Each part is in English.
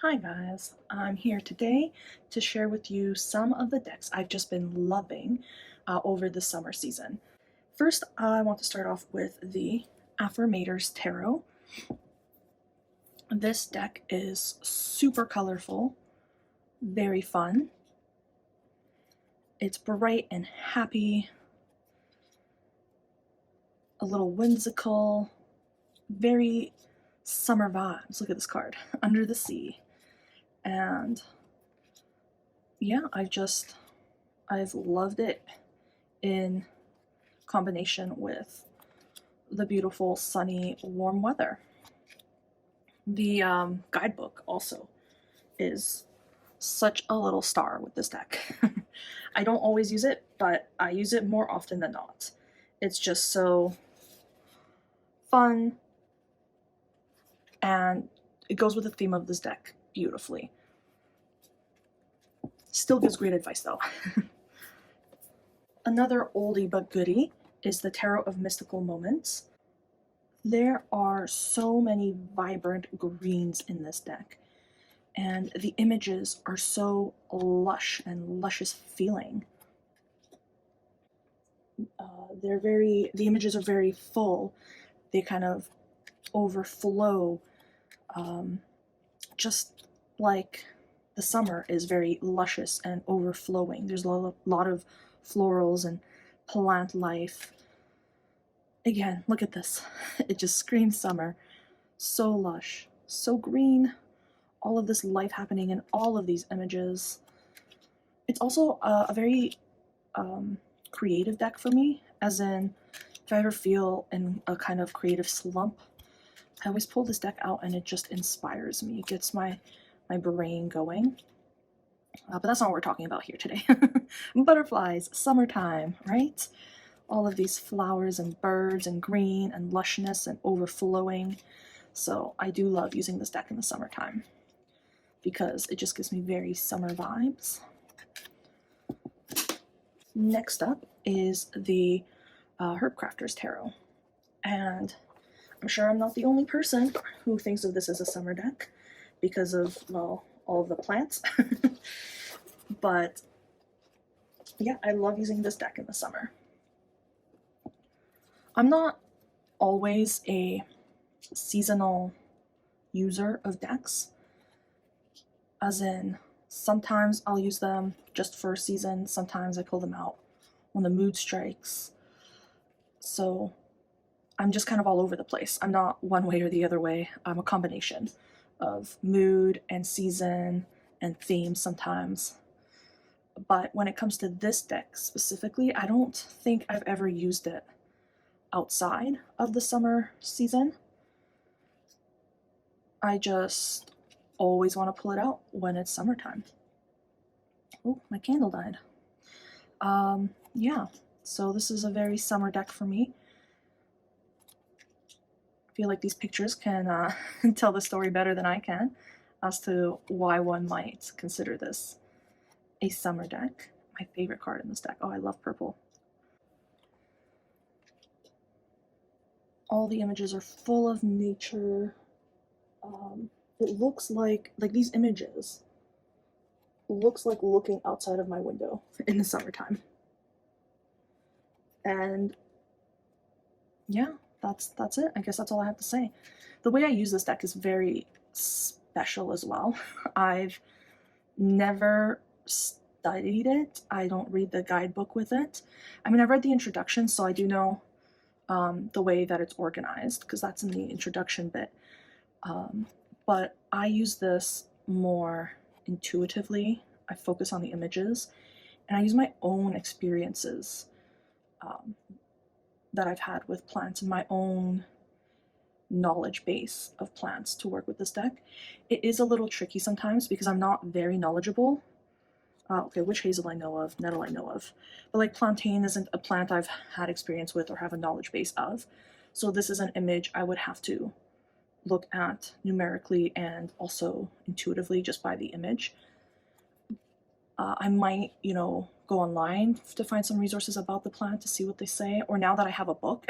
Hi guys, I'm here today to share with you some of the decks I've just been loving over the summer season. First, I want to start off with the Affirmators Tarot. This deck is super colorful, very fun. It's bright and happy, a little whimsical, very summer vibes. Look at this card, Under the Sea. And yeah, I've loved it in combination with the beautiful sunny warm weather. The guidebook also is such a little star with this deck. I don't always use it, but I use it more often than not. It's just so fun, and it goes with the theme of this deck beautifully. Still gives great advice though. Another oldie but goodie is the Tarot of Mystical Moments. There are so many vibrant greens in this deck, and the images are so lush and luscious feeling. The images are very full. They kind of overflow, just like the summer is very luscious and overflowing. There's a lot of florals and plant life. Again, look at this. It just screams summer. So lush, so green, all of this life happening in all of these images. It's also a very creative deck for me, as in if I ever feel in a kind of creative slump, I always pull this deck out and it just inspires me. It gets my brain going. But that's not what we're talking about here today. Butterflies, summertime, right? All of these flowers and birds and green and lushness and overflowing. So I do love using this deck in the summertime because it just gives me very summer vibes. Next up is the Herbcrafter's Tarot. And I'm sure I'm not the only person who thinks of this as a summer deck because of, well, all of the plants. But yeah, I love using this deck in the summer. I'm not always a seasonal user of decks, as in sometimes I'll use them just for a season, sometimes I pull them out when the mood strikes. So I'm just kind of all over the place. I'm not one way or the other way. I'm a combination of mood and season and theme sometimes. But when it comes to this deck specifically, I don't think I've ever used it outside of the summer season. I just always want to pull it out when it's summertime. Oh, my candle died. Yeah, so this is a very summer deck for me. I feel like these pictures can tell the story better than I can as to why one might consider this a summer deck. My favorite card in this deck. Oh, I love purple. All the images are full of nature. It looks like these images looks like looking outside of my window in the summertime. And yeah, that's it. I guess that's all I have to say. The way I use this deck is very special as well. I've never studied it. I don't read the guidebook with it. I mean, I've read the introduction, so I do know the way that it's organized, because that's in the introduction bit. But I use this more intuitively. I focus on the images, and I use my own experiences that I've had with plants and my own knowledge base of plants to work with this deck. It is a little tricky sometimes because I'm not very knowledgeable. Okay, witch hazel I know of, nettle I know of, but like plantain isn't a plant I've had experience with or have a knowledge base of. So this is an image I would have to look at numerically and also intuitively just by the image. I might, go online to find some resources about the plant to see what they say, or now that I have a book,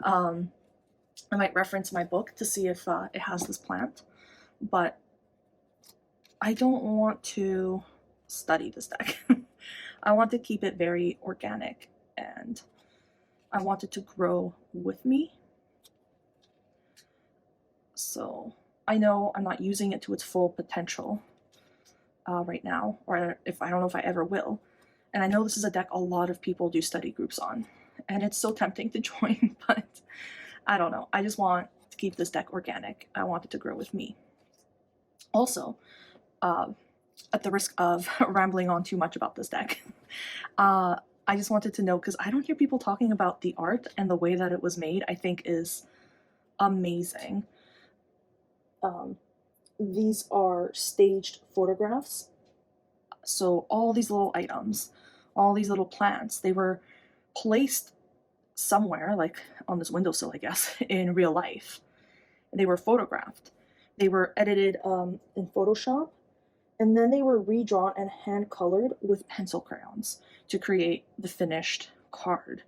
I might reference my book to see if it has this plant. But I don't want to study this deck. I want to keep it very organic, and I want it to grow with me. So I know I'm not using it to its full potential right now, or if I don't know if I ever will. And I know this is a deck a lot of people do study groups on, and it's so tempting to join, but I don't know. I just want to keep this deck organic. I want it to grow with me. Also, at the risk of rambling on too much about this deck, I just wanted to know, because I don't hear people talking about the art, and the way that it was made I think is amazing. These are staged photographs. So all these little items, all these little plants, they were placed somewhere, like on this windowsill, I guess, in real life. They were photographed. They were edited in Photoshop, and then they were redrawn and hand colored with pencil crayons to create the finished card.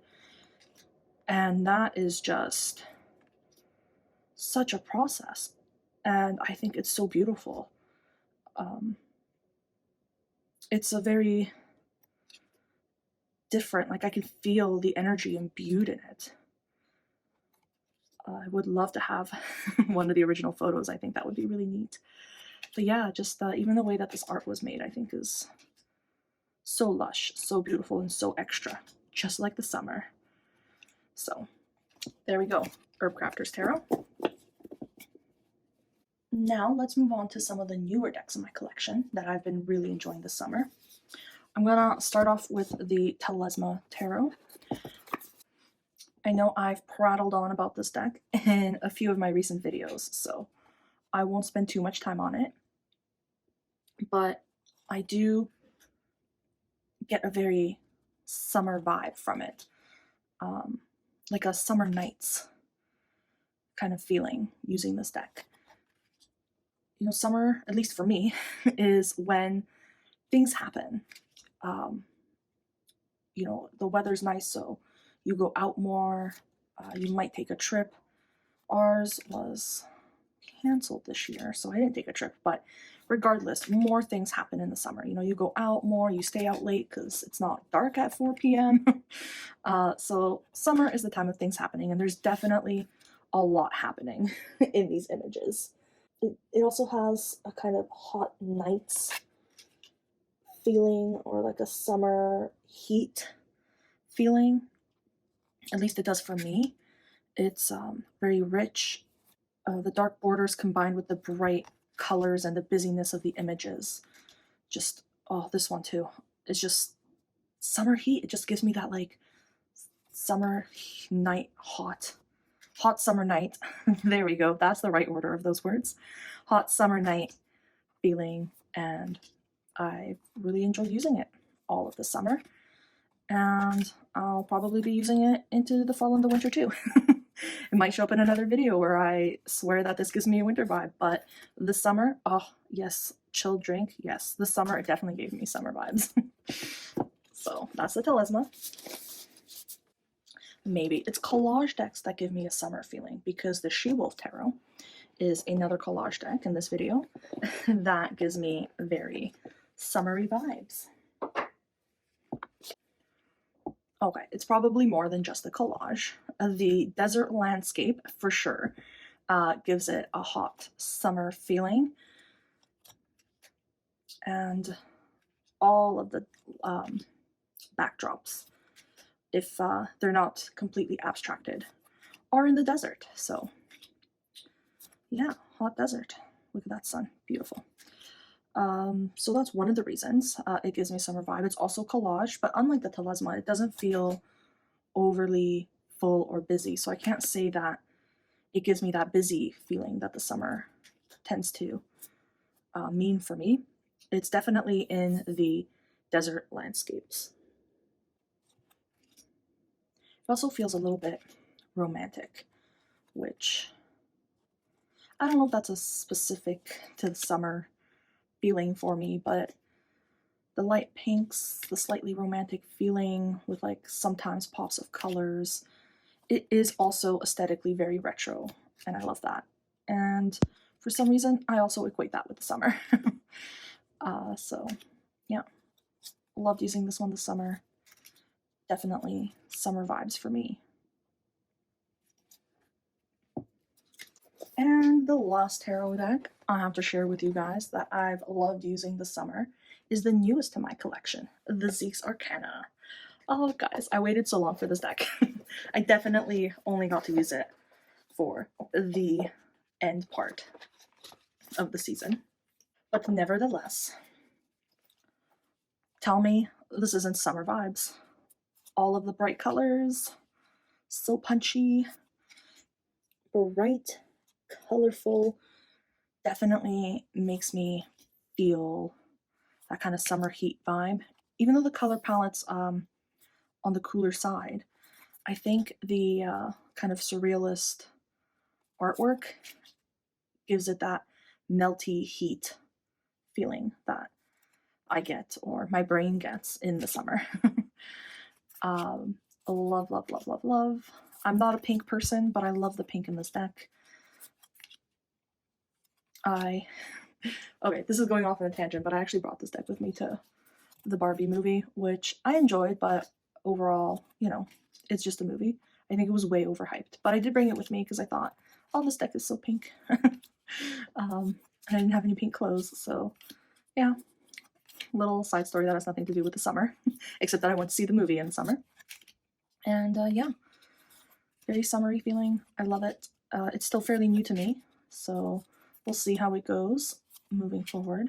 And that is just such a process, and I think it's so beautiful. It's a very different, like I can feel the energy imbued in it. I would love to have one of the original photos. I think that would be really neat. But yeah, just even the way that this art was made, I think is so lush, so beautiful, and so extra, just like the summer. So there we go, Herbcrafter's Tarot. Now let's move on to some of the newer decks in my collection that I've been really enjoying this summer. I'm gonna start off with the Telezma Tarot. I know I've prattled on about this deck in a few of my recent videos, so I won't spend too much time on it, but I do get a very summer vibe from it, like a summer nights kind of feeling using this deck. You know, summer, at least for me, is when things happen. You know, the weather's nice, so you go out more, you might take a trip. Ours was canceled this year, so I didn't take a trip, but regardless, more things happen in the summer. You know, you go out more, you stay out late because it's not dark at 4 p.m. So summer is the time of things happening, and there's definitely a lot happening in these images. It also has a kind of hot nights feeling, or like a summer heat feeling. At least it does for me. It's very rich. The dark borders combined with the bright colors and the busyness of the images. Just, oh, this one too. It's just summer heat. It just gives me that like summer night hot summer night. There we go. That's the right order of those words. Hot summer night feeling, and I really enjoyed using it all of the summer, and I'll probably be using it into the fall and the winter too. It might show up in another video where I swear that this gives me a winter vibe, but the summer, oh yes, chilled drink, yes, the summer, it definitely gave me summer vibes. So that's the Telezma. Maybe it's collage decks that give me a summer feeling, because the Wolfe Tarot is another collage deck in this video that gives me very summery vibes. Okay, it's probably more than just the collage. The desert landscape, for sure, gives it a hot summer feeling. And all of the backdrops, if they're not completely abstracted, are in the desert. So yeah, hot desert. Look at that sun, beautiful. So that's one of the reasons it gives me summer vibe. It's also collage, but unlike the Telezma, it doesn't feel overly full or busy. So I can't say that it gives me that busy feeling that the summer tends to mean for me. It's definitely in the desert landscapes. It also feels a little bit romantic, which I don't know if that's a specific to the summer feeling for me, but the light pinks, the slightly romantic feeling with like sometimes pops of colors, it is also aesthetically very retro, and I love that. And for some reason, I also equate that with the summer. So yeah, loved using this one this summer. Definitely summer vibes for me. And the last tarot deck I have to share with you guys that I've loved using this summer is the newest to my collection, the Zeke's Arcana. Oh guys, I waited so long for this deck. I definitely only got to use it for the end part of the season. But nevertheless, tell me this isn't summer vibes. All of the bright colors, so punchy, bright, colorful, definitely makes me feel that kind of summer heat vibe. Even though the color palette's on the cooler side, I think the kind of surrealist artwork gives it that melty heat feeling that I get, or my brain gets in the summer. Love, love, love, love, love. I'm not a pink person, but I love the pink in this deck. Okay, this is going off on a tangent, but I actually brought this deck with me to the Barbie movie, which I enjoyed, but overall, you know, it's just a movie. I think it was way overhyped, but I did bring it with me because I thought, oh, this deck is so pink. And I didn't have any pink clothes, so yeah. Little side story that has nothing to do with the summer, except that I went to see the movie in the summer. And yeah, very summery feeling. I love it. It's still fairly new to me, so we'll see how it goes moving forward.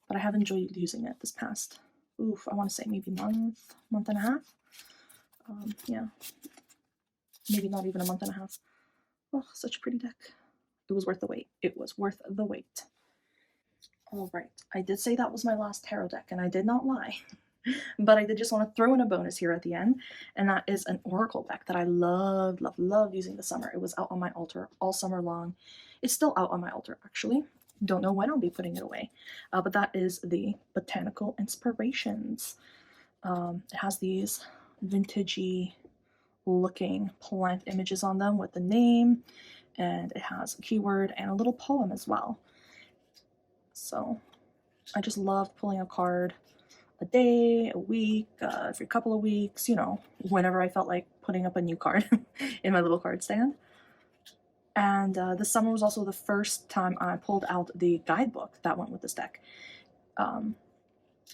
But I have enjoyed using it this past, I want to say maybe month and a half. Yeah, maybe not even a month and a half. Oh, such a pretty deck. It was worth the wait. It was worth the wait. All right, I did say that was my last tarot deck, and I did not lie. But I did just want to throw in a bonus here at the end, and that is an oracle deck that I loved, loved, loved using this summer. It was out on my altar all summer long. It's still out on my altar, actually. Don't know when I'll be putting it away, but that is the Botanical Inspirations. It has these vintagey looking plant images on them with the name, and it has a keyword and a little poem as well. So I just love pulling a card a day, a week, every couple of weeks, you know, whenever I felt like putting up a new card in my little card stand. And this summer was also the first time I pulled out the guidebook that went with this deck.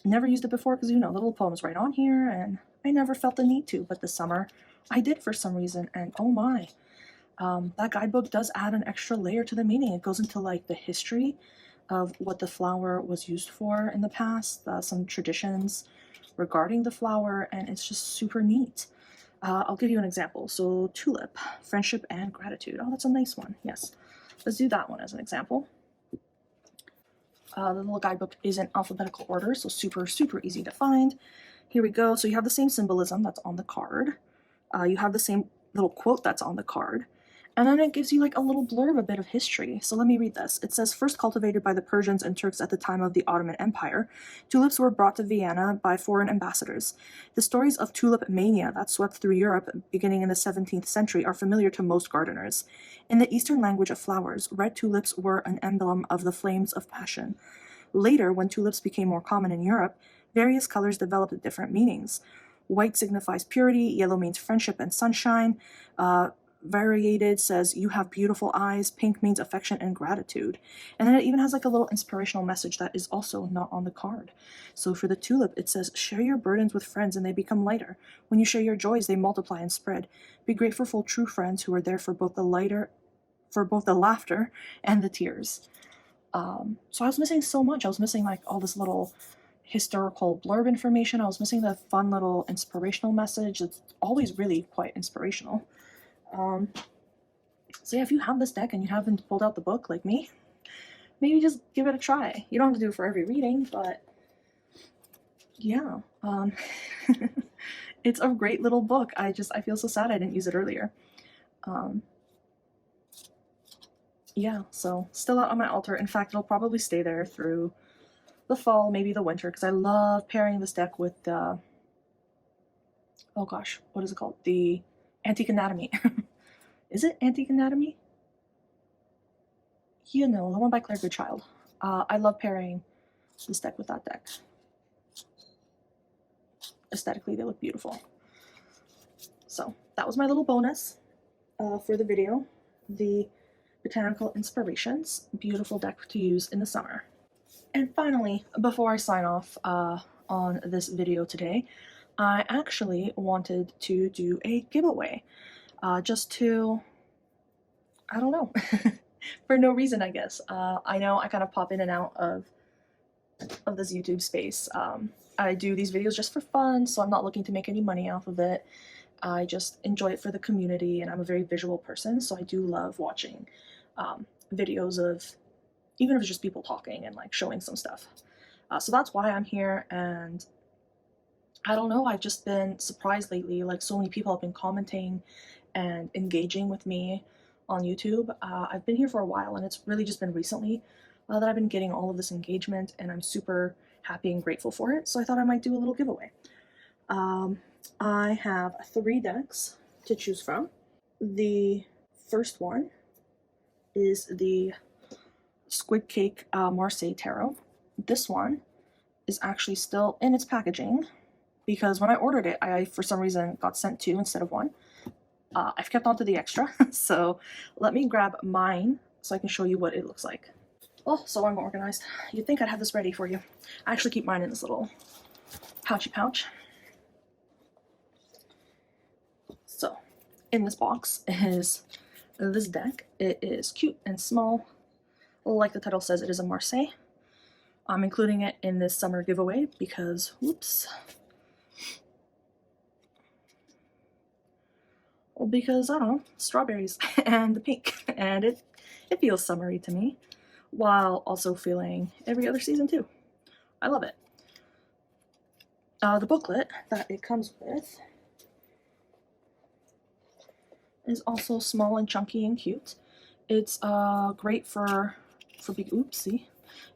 Never used it before because, you know, the little poem's right on here, and I never felt the need to, but this summer I did for some reason, and oh my, that guidebook does add an extra layer to the meaning. It goes into like the history of what the flower was used for in the past, some traditions regarding the flower, and it's just super neat. I'll give you an example. So tulip, friendship and gratitude. Oh, that's a nice one. Yes, let's do that one as an example. The little guidebook is in alphabetical order, so super, super easy to find. Here we go. So you have the same symbolism that's on the card. You have the same little quote that's on the card. And then it gives you like a little blurb, a bit of history. So let me read this. It says, first cultivated by the Persians and Turks at the time of the Ottoman Empire, tulips were brought to Vienna by foreign ambassadors. The stories of tulip mania that swept through Europe beginning in the 17th century are familiar to most gardeners. In the Eastern language of flowers, red tulips were an emblem of the flames of passion. Later, when tulips became more common in Europe, various colors developed different meanings. White signifies purity, yellow means friendship and sunshine, variegated says you have beautiful eyes, pink means affection and gratitude. And then it even has like a little inspirational message that is also not on the card. So for the tulip, it says, share your burdens with friends and they become lighter. When you share your joys, they multiply and spread. Be grateful for true friends who are there for both the laughter and the tears. So I was missing so much. I was missing like all this little historical blurb information. I was missing the fun little inspirational message. It's always really quite inspirational. So yeah, if you have this deck and you haven't pulled out the book like me, maybe just give it a try. You don't have to do it for every reading, but yeah, it's a great little book. I feel so sad I didn't use it earlier. Yeah, so still out on my altar. In fact, it'll probably stay there through the fall, maybe the winter, because I love pairing this deck with the, oh gosh, what is it called? The Antique Anatomy. Is it Antique Anatomy? You know, the one by Claire Goodchild. I love pairing this deck with that deck. Aesthetically, they look beautiful. So that was my little bonus for the video. The Botanical Inspirations, beautiful deck to use in the summer. And finally, before I sign off on this video today, I actually wanted to do a giveaway, just to, I don't know, for no reason, I guess. I know I kind of pop in and out of this YouTube space. I do these videos just for fun, so I'm not looking to make any money off of it. I just enjoy it for the community, and I'm a very visual person, so I do love watching videos of, even if it's just people talking and like showing some stuff. So that's why I'm here, and I don't know, I've just been surprised lately, like so many people have been commenting and engaging with me on YouTube. I've been here for a while, and it's really just been recently that I've been getting all of this engagement, and I'm super happy and grateful for it, so I thought I might do a little giveaway. I have 3 decks to choose from. The first one is the Squid Cake Marseille Tarot. This one is actually still in its packaging because when I ordered it, I for some reason got sent 2 instead of 1. I've kept on to the extra, so let me grab mine so I can show you what it looks like. Oh, so unorganized. You'd think I'd have this ready for you. I actually keep mine in this little pouchy pouch. So, in this box is this deck. It is cute and small. Like the title says, it is a Marseille. I'm including it in this summer giveaway because, whoops. Well, because, I don't know, strawberries and the pink. And it feels summery to me, while also feeling every other season too. I love it. The booklet that it comes with is also small and chunky and cute. It's great for big, oopsie.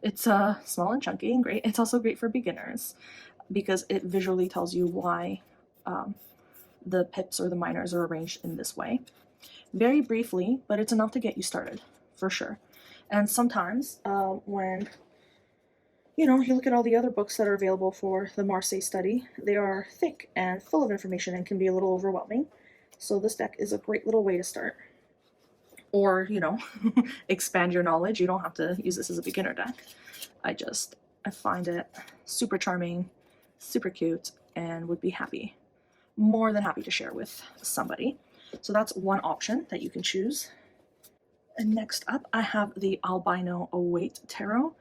It's small and chunky and great. It's also great for beginners because it visually tells you why the pips or the minors are arranged in this way. Very briefly, but it's enough to get you started, for sure. And sometimes when you look at all the other books that are available for the Marseille study, they are thick and full of information and can be a little overwhelming. So this deck is a great little way to start. Or, expand your knowledge. You don't have to use this as a beginner deck. I find it super charming, super cute, and would be more than happy to share with somebody. So that's one option that you can choose. And next up, I have the Albano-Waite Tarot.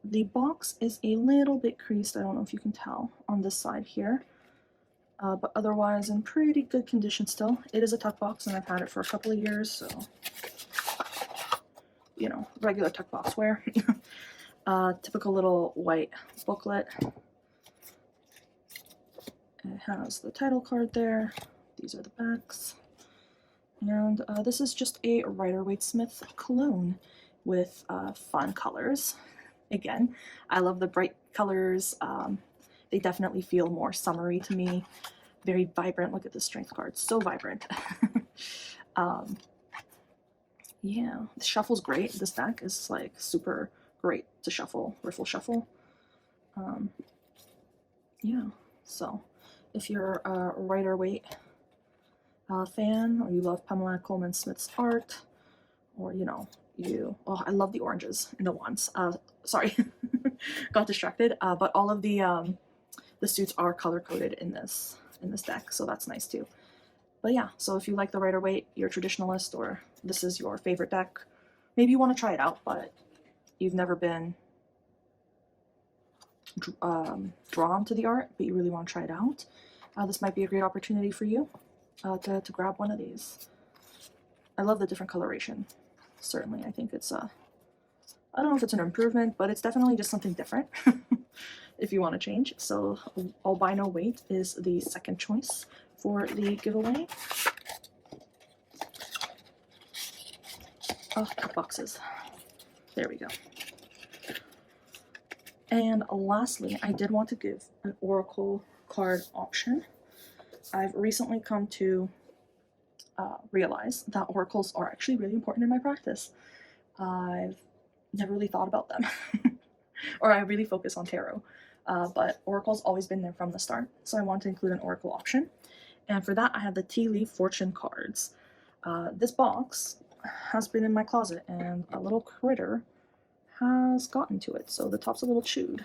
The box is a little bit creased, I don't know if you can tell, on this side here. But otherwise in pretty good condition still. It is a tuck box, and I've had it for a couple of years, so, regular tuck box wear. Typical little white booklet. It has the title card there. These are the backs. And this is just a Rider-Waite-Smith cologne with fun colors. Again, I love the bright colors. They definitely feel more summery to me. Very vibrant. Look at the strength card. So vibrant. Yeah, the shuffle's great. This deck is like super great to shuffle, riffle shuffle. Yeah, so if you're a Rider-Waite fan, or you love Pamela Coleman Smith's art, or oh, I love the oranges in the wands. Sorry, got distracted. But all of the suits are color coded in this deck, so that's nice too. But yeah, so if you like the Rider-Waite, you're a traditionalist, or this is your favorite deck, maybe you want to try it out, but you've never been drawn to the art, but you really want to try it out, this might be a great opportunity for you to grab one of these. I love the different coloration. Certainly, I think it's I don't know if it's an improvement, but it's definitely just something different if you want to change. So Albano-Waite is the second choice for the giveaway. Oh, cut boxes. There we go. And lastly, I did want to give an oracle card option. I've recently come to realize that oracles are actually really important in my practice. I've never really thought about them. or I really focus on tarot. But Oracle's always been there from the start, so I want to include an Oracle option. And for that, I have the Tea Leaf Fortune cards. This box has been in my closet, and a little critter has gotten to it, so the top's a little chewed.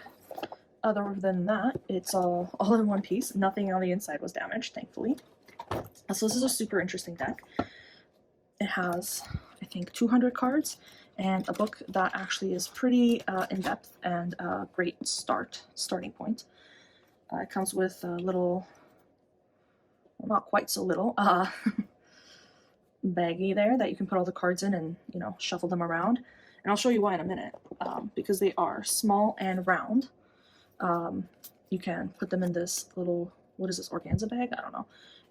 Other than that, it's all in one piece. Nothing on the inside was damaged, thankfully. So this is a super interesting deck. It has, I think, 200 cards, and a book that actually is pretty in-depth and a great starting point. It comes with a little, well, not quite so little, baggie there that you can put all the cards in and, you know, shuffle them around. And I'll show you why in a minute, because they are small and round. You can put them in this little, what is this, organza bag? I don't know.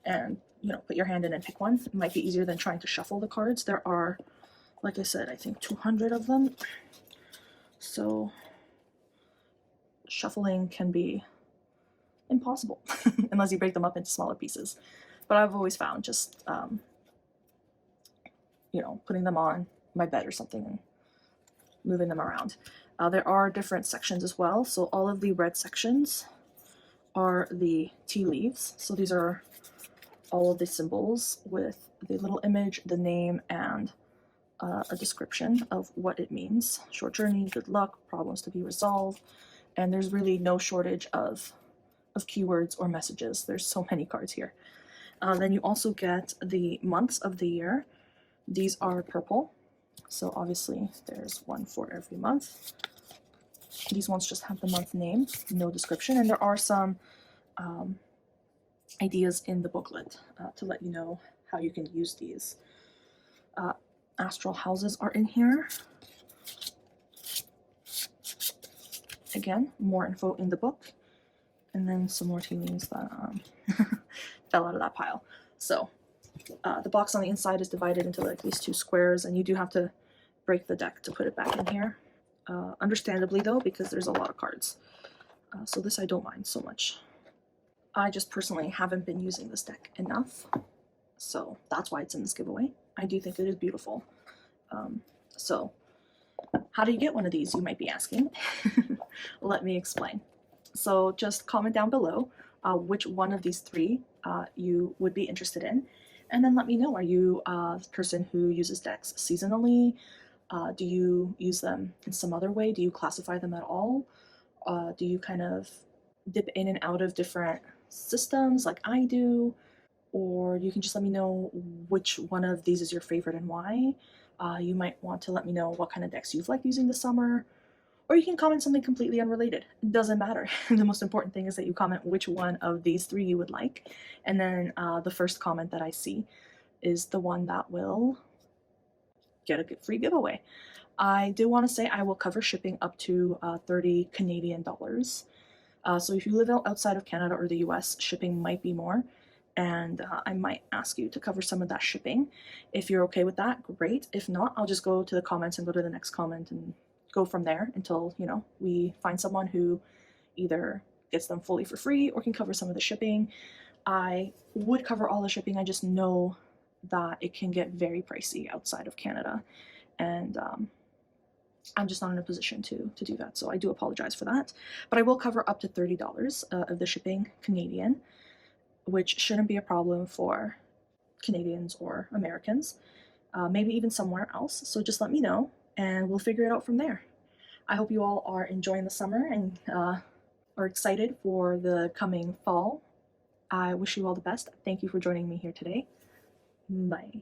And, you know, put your hand in and pick one. It might be easier than trying to shuffle the cards. There are, like I said, I think 200 of them. So shuffling can be impossible unless you break them up into smaller pieces. But I've always found just, you know, putting them on my bed or something and moving them around. There are different sections as well. So all of the red sections are the tea leaves. So these are all of the symbols with the little image, the name, and a description of what it means. Short journey, good luck, problems to be resolved. And there's really no shortage of keywords or messages. There's so many cards here. Then you also get the months of the year. These are purple. So obviously there's one for every month. These ones just have the month name, no description, and there are some ideas in the booklet to let you know how you can use these. Astral houses are in here. Again, more info in the book, and then some more tea leaves that fell out of that pile. So the box on the inside is divided into like these two squares, and you do have to break the deck to put it back in here. Understandably though, because there's a lot of cards. So this I don't mind so much. I just personally haven't been using this deck enough, so that's why it's in this giveaway. I do think it is beautiful. So how do you get one of these, you might be asking? Let me explain. So just comment down below which one of these three you would be interested in, and then let me know, are you a person who uses decks seasonally? Do you use them in some other way? Do you classify them at all? Do you kind of dip in and out of different systems like I do? Or you can just let me know which one of these is your favorite and why. You might want to let me know what kind of decks you've liked using this summer. Or you can comment something completely unrelated. It doesn't matter. The most important thing is that you comment which one of these three you would like. And then the first comment that I see is the one that will get a free giveaway. I do want to say I will cover shipping up to 30 Canadian dollars. So if you live outside of Canada or the US, shipping might be more, and I might ask you to cover some of that shipping. If you're okay with that, great. If not, I'll just go to the comments and go to the next comment and go from there until, you know, we find someone who either gets them fully for free or can cover some of the shipping. I would cover all the shipping. I just know that it can get very pricey outside of Canada, and I'm just not in a position to do that, so I do apologize for that. But I will cover up to $30 of the shipping Canadian, which shouldn't be a problem for Canadians or Americans, maybe even somewhere else. So just let me know, and we'll figure it out from there. I hope you all are enjoying the summer and are excited for the coming fall. I wish you all the best. Thank you for joining me here today. Bye.